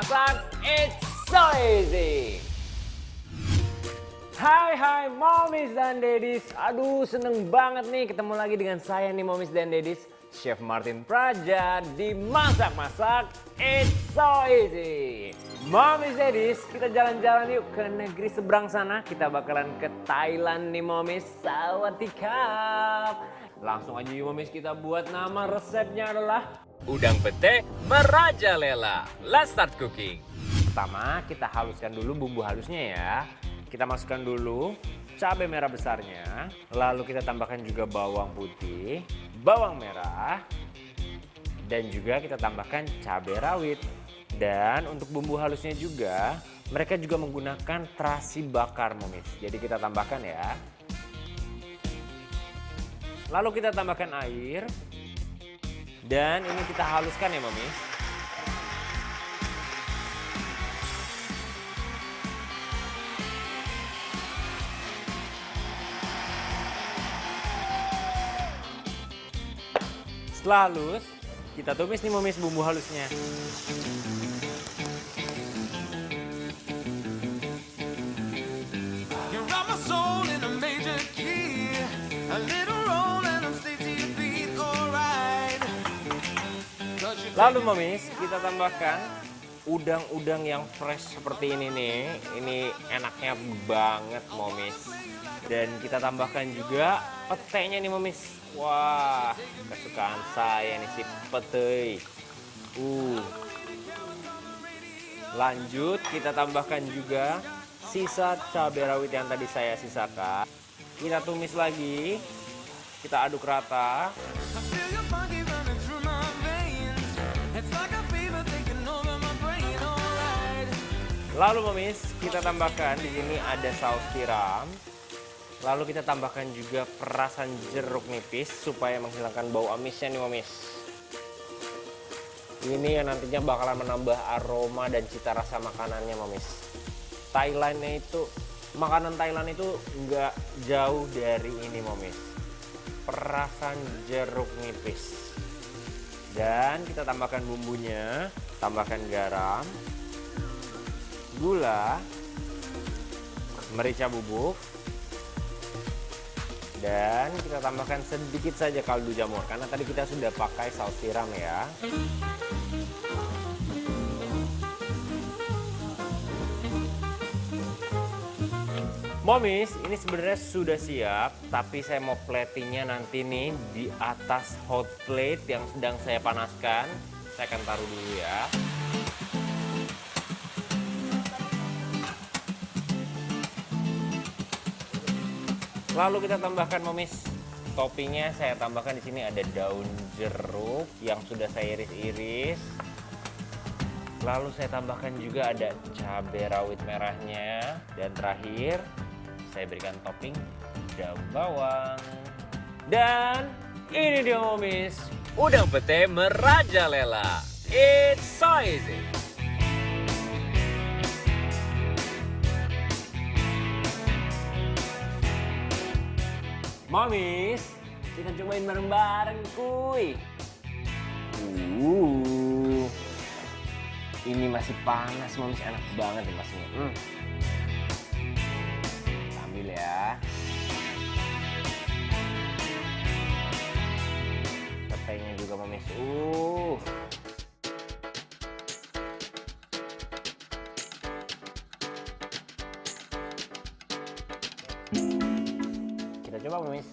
masak, it's so easy. Hai momis dan daddies. Aduh seneng banget nih ketemu lagi dengan saya nih momis dan daddies. Chef Martin Praja di Masak-Masak, it's so easy. Momis daddies, kita jalan-jalan yuk ke negeri seberang sana. Kita bakalan ke Thailand nih momis. Sawadikap. Langsung aja yuk momis, kita buat. Nama resepnya adalah Udang pete merajalela. Let's start cooking. pertama kita haluskan dulu bumbu halusnya ya. Kita masukkan dulu cabai merah besarnya. Lalu kita tambahkan juga bawang putih, bawang merah. Dan juga kita tambahkan cabai rawit. Dan untuk bumbu halusnya juga mereka juga menggunakan terasi bakar momis. Jadi kita tambahkan ya. Lalu kita tambahkan air. Dan ini kita haluskan ya momis. Setelah halus, kita tumis nih momis bumbu halusnya. Lalu momis, kita tambahkan udang-udang yang fresh seperti ini nih. Ini enaknya banget momis. Dan kita tambahkan juga petenya nih momis. Wah, kesukaan saya nih si pete. Lanjut kita tambahkan juga sisa cabai rawit yang tadi saya sisakan. Kita tumis lagi. Kita aduk rata. Lalu momis, kita tambahkan di sini ada saus tiram. Lalu kita tambahkan juga perasan jeruk nipis supaya menghilangkan bau amisnya nih momis. Ini yang nantinya bakalan menambah aroma dan cita rasa makanannya momis. Makanan Thailand itu nggak jauh dari ini momis. Perasan jeruk nipis. Dan kita tambahkan bumbunya, tambahkan garam, gula, merica bubuk. Dan kita tambahkan sedikit saja kaldu jamur karena tadi kita sudah pakai saus tiram ya. Momis, ini sebenarnya sudah siap, tapi saya mau platingnya nanti nih di atas hot plate yang sedang saya panaskan. Saya akan taruh dulu ya. Lalu kita tambahkan momis, toppingnya saya tambahkan di sini ada daun jeruk yang sudah saya iris-iris. Lalu saya tambahkan juga ada cabai rawit merahnya dan terakhir saya berikan topping daun bawang. Dan ini dia momis, Udang pete merajalela. It's so easy. momis, kita cobain bareng-bareng kuy. Ini masih panas momis, enak banget nih masnya. Ambil ya. Petenya juga momis. Kita coba momis.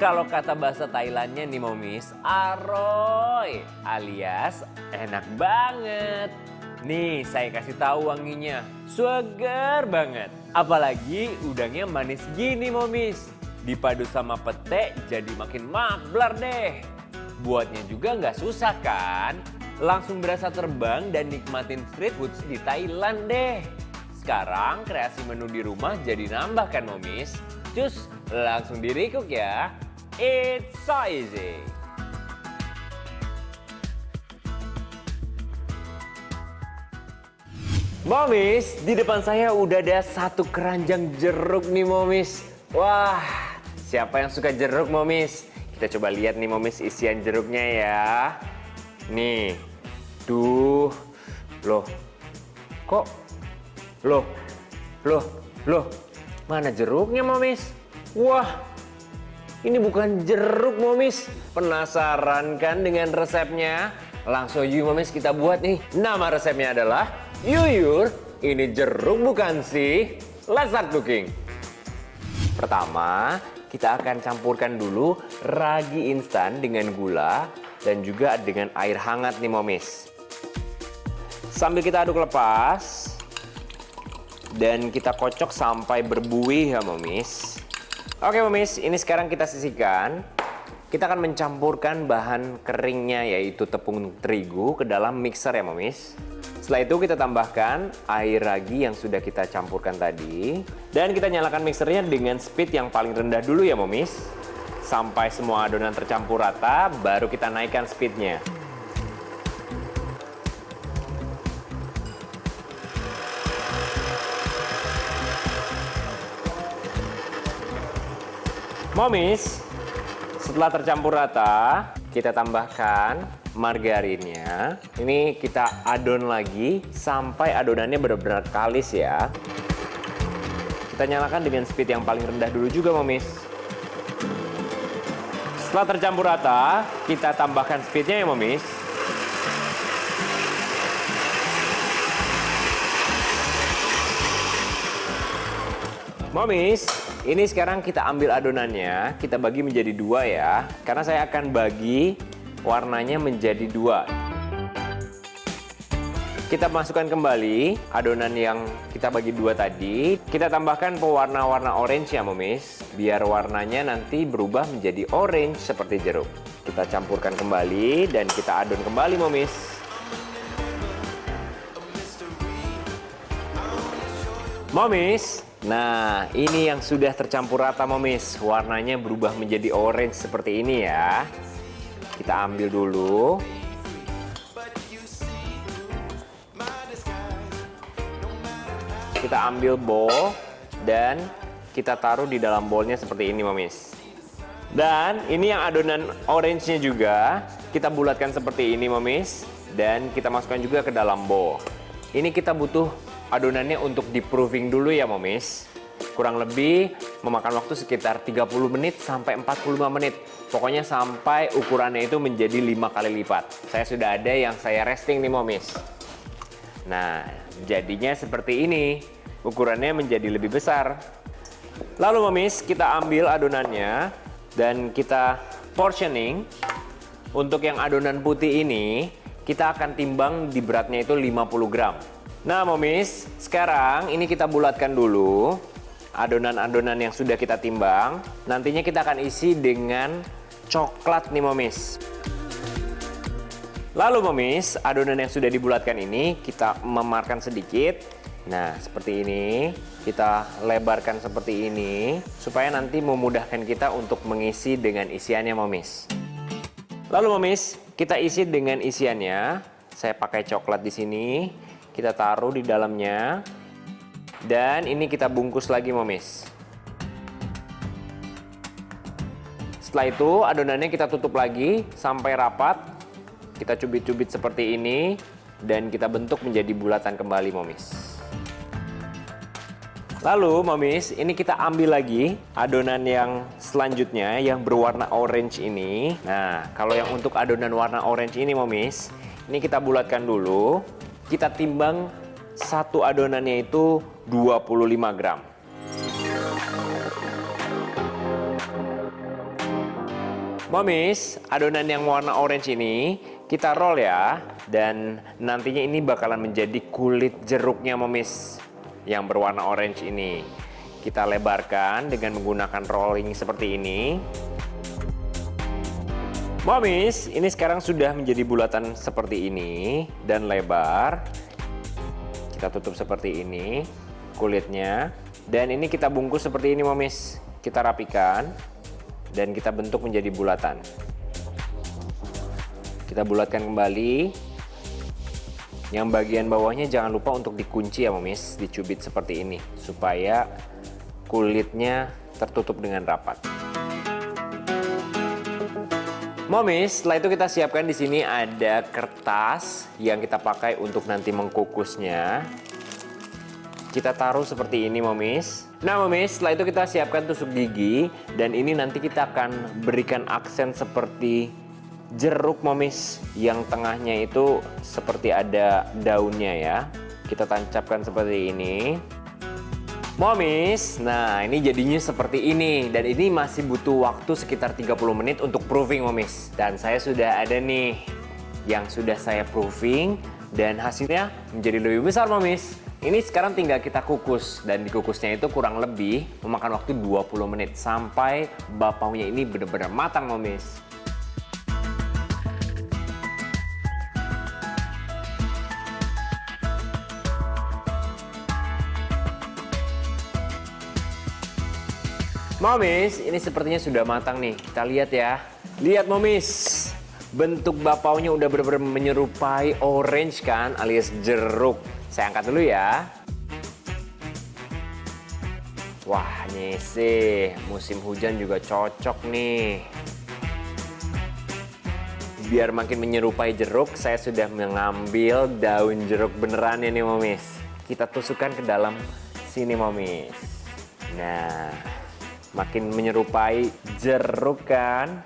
Kalau kata bahasa Thailandnya nih momis, aroy alias enak banget. Nih saya kasih tahu wanginya, segar banget. Apalagi udangnya manis gini momis. Dipadu sama pete jadi makin makblar deh. Buatnya juga nggak susah kan? Langsung berasa terbang dan nikmatin street foods di Thailand deh. Sekarang kreasi menu di rumah jadi nambah kan momis? Cus, langsung di-recook ya. It's so easy. Momis, di depan saya udah ada satu keranjang jeruk nih momis. Wah, Siapa yang suka jeruk, Momis? Kita coba lihat nih, Momis, isian jeruknya ya. Nih. Duh. Loh. Kok? Loh. Mana jeruknya, Momis? Wah. Ini bukan jeruk, Momis. Penasaran kan dengan resepnya? Langsung yuk, Momis, kita buat nih. Nama resepnya adalah Yuyur. Ini jeruk bukan sih? Let's start cooking. Pertama, kita akan campurkan dulu ragi instan dengan gula dan juga dengan air hangat nih, Momis. Sambil kita aduk lepas dan kita kocok sampai berbuih ya, Momis. Oke, Momis, ini sekarang kita sisihkan. Kita akan mencampurkan bahan keringnya yaitu tepung terigu ke dalam mixer ya, Momis. Setelah itu kita tambahkan air ragi yang sudah kita campurkan tadi. Dan kita nyalakan mixernya dengan speed yang paling rendah dulu ya, Momis. Sampai semua adonan tercampur rata, baru kita naikkan speednya. Momis, setelah tercampur rata, kita tambahkan margarinnya. Ini kita adon lagi sampai adonannya benar-benar kalis ya. Kita nyalakan dengan speed yang paling rendah dulu juga, Momis. Setelah tercampur rata, kita tambahkan speednya ya, Momis. Momis, ini sekarang kita ambil adonannya, kita bagi menjadi dua ya. Karena saya akan bagi warnanya menjadi dua. Kita masukkan kembali adonan yang kita bagi dua tadi. Kita tambahkan pewarna-warna orange ya, Momis. Biar warnanya nanti berubah menjadi orange seperti jeruk. Kita campurkan kembali dan kita adon kembali, Momis. Momis, nah ini yang sudah tercampur rata, Momis. Warnanya berubah menjadi orange seperti ini ya. Kita ambil dulu. Kita ambil bowl dan kita taruh di dalam bowlnya seperti ini, Momis. Dan ini yang adonan orange-nya juga kita bulatkan seperti ini, Momis. Dan kita masukkan juga ke dalam bowl. Ini kita butuh adonannya untuk di-proofing dulu ya, Momis. Kurang lebih memakan waktu sekitar 30 menit sampai 45 menit. Pokoknya sampai ukurannya itu menjadi 5 kali lipat. Saya sudah ada yang saya resting nih, Momis. Nah, jadinya seperti ini. Ukurannya menjadi lebih besar. Lalu, Momis, kita ambil adonannya dan kita portioning. Untuk yang adonan putih ini, kita akan timbang di beratnya itu 50 gram. Nah, Momis, sekarang ini kita bulatkan dulu adonan-adonan yang sudah kita timbang. Nantinya kita akan isi dengan coklat nih, Momis. Lalu, Momis, adonan yang sudah dibulatkan ini kita memarkan sedikit. Nah, seperti ini. Kita lebarkan seperti ini supaya nanti memudahkan kita untuk mengisi dengan isiannya, Momis. Lalu, Momis, kita isi dengan isiannya. Saya pakai coklat di sini. Kita taruh di dalamnya. Dan ini kita bungkus lagi, Momis. Setelah itu adonannya kita tutup lagi sampai rapat. Kita cubit-cubit seperti ini. Dan kita bentuk menjadi bulatan kembali, Momis. Lalu, Momis, ini kita ambil lagi adonan yang selanjutnya yang berwarna orange ini. Nah, kalau yang untuk adonan warna orange ini, Momis, ini kita bulatkan dulu. Kita timbang satu adonannya itu 25 gram. Momis, adonan yang warna orange ini kita roll ya. Dan nantinya ini bakalan menjadi kulit jeruknya, Momis, yang berwarna orange ini. Kita lebarkan dengan menggunakan rolling seperti ini. Momis, ini sekarang sudah menjadi bulatan seperti ini dan lebar. Kita tutup seperti ini kulitnya. Dan ini kita bungkus seperti ini, Momis. Kita rapikan dan kita bentuk menjadi bulatan. Kita bulatkan kembali. Yang bagian bawahnya jangan lupa untuk dikunci ya, Momis. Dicubit seperti ini supaya kulitnya tertutup dengan rapat. Momis, setelah itu kita siapkan di sini ada kertas yang kita pakai untuk nanti mengkukusnya. Kita taruh seperti ini, Momis. Nah, Momis, setelah itu kita siapkan tusuk gigi dan ini nanti kita akan berikan aksen seperti jeruk, Momis. Yang tengahnya itu seperti ada daunnya ya. Kita tancapkan seperti ini. Momis, nah ini jadinya seperti ini. Dan ini masih butuh waktu sekitar 30 menit untuk proofing, Momis. Dan saya sudah ada nih yang sudah saya proofing. Dan hasilnya menjadi lebih besar, Momis. Ini sekarang tinggal kita kukus. Dan dikukusnya itu kurang lebih memakan waktu 20 menit. Sampai bapaunya ini benar-benar matang, Momis. Momis, ini sepertinya sudah matang nih. Kita lihat ya. Lihat, Momis. Bentuk bapaunya udah benar-benar menyerupai orange kan, alias jeruk. Saya angkat dulu ya. Wah, nih sih. Musim hujan juga cocok nih. Biar makin menyerupai jeruk, saya sudah mengambil daun jeruk beneran ini, Momis. Kita tusukkan ke dalam sini, Momis. Nah, makin menyerupai jeruk kan.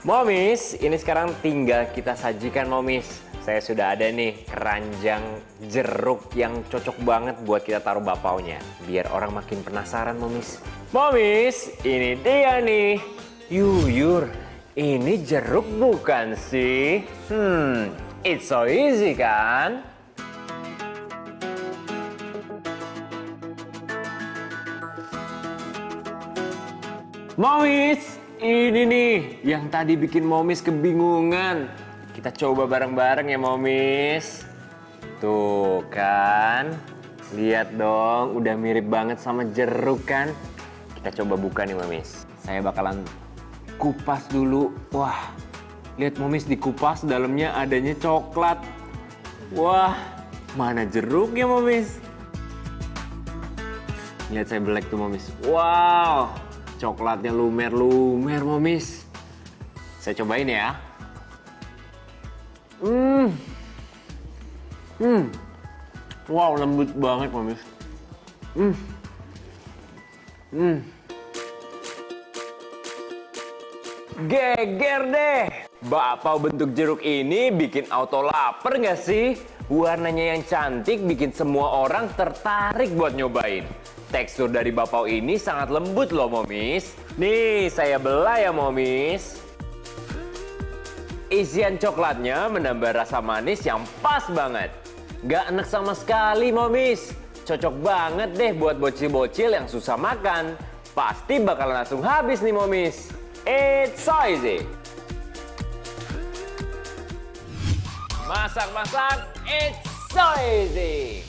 Momis, ini sekarang tinggal kita sajikan, Momis. Saya sudah ada nih keranjang jeruk yang cocok banget buat kita taruh bapaunya. Biar orang makin penasaran, Momis. Momis, ini dia nih. Yuyur, ini jeruk bukan sih? It's so easy kan? Momis, ini nih yang tadi bikin Momis kebingungan. Kita coba bareng-bareng ya, Momis. Tuh kan, lihat dong, udah mirip banget sama jeruk kan. Kita coba buka nih, Momis. Saya bakalan kupas dulu. Wah, lihat, Momis, dikupas dalamnya adanya coklat. Wah, mana jeruknya, Momis? Lihat, saya belek tuh, Momis. Wow, coklatnya lumer-lumer, Momis. Saya cobain ya. Wow, lembut banget, Momis. Geger deh. Bapau bentuk jeruk ini bikin auto lapar nggak sih? Warnanya yang cantik bikin semua orang tertarik buat nyobain. Tekstur dari bapau ini sangat lembut loh, Momis. Nih, saya belah ya, Momis. Isian coklatnya menambah rasa manis yang pas banget. Gak enak sama sekali, Momis. Cocok banget deh buat bocil-bocil yang susah makan. Pasti bakal langsung habis nih, Momis. It's so easy. Masak-masak, it's so easy.